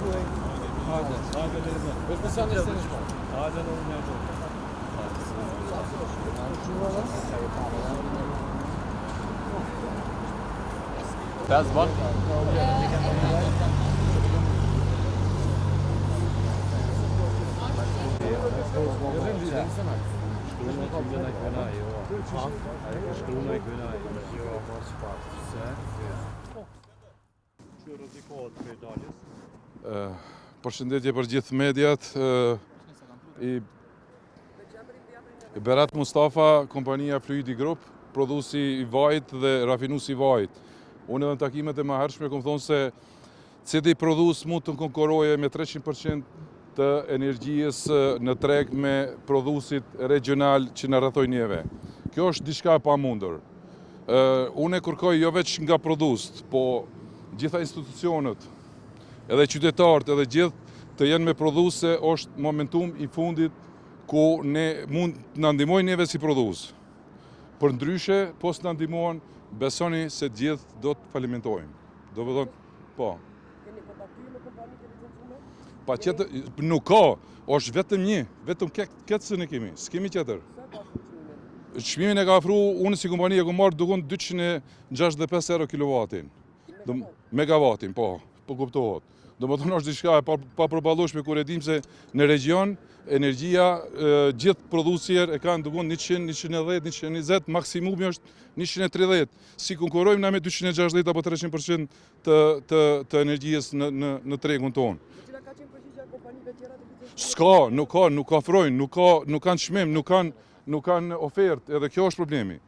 Hajde Lezan. Vetë sa në shtenë. Hajde në unë ato. That's one. Përshëndetje për gjithë mediat. I Berat Mustafa, kompania Fluidi Group, prodhuesi i vajit dhe rafinuesi i vajit. Unë edhe në takimet e mëhershme kam thonë se cili prodhues mund të konkurrojë me 300% të energjisë në treg me prodhuesit regional që na rrethojnë neve. Kjo është diçka e pamundur. Unë kërkoj jo vetëm nga prodhuesit, po gjitha institucionet, edhe qytetarët, edhe gjithë të jenë me prodhuese, është momentum i fundit ku ne mund të na ndihmojnë neve si prodhues. Për ndryshe, po s'na ndihmojnë, besoni se gjithë do të falimentojmë. Do të thonë, po. Keni kontaktuar me kompanitë e licencime? Pa qëtër, nuk ka, është vetëm një, vetëm këtë së ne kemi, s'kemi qëtër. Çmimin e ka ofru, unë si kompani e ku marrë dukon 265 euro kilovatin. Megavatin, po kuptohet. Do më thonë është diçka e papërballueshme kur e dim se në region energjia gjithë prodhuesier e kanë dukon 100, 110, 120, maksimumi është 130. Si konkurrojmë na me 260 apo 300% të energjisë në tregun tonë. Cila ka qenë përgjigjja e kompanive tjera të licencime? S'ka, nuk ofrojnë, nuk kanë çmim, nuk kanë ofertë, edhe kjo është problemi.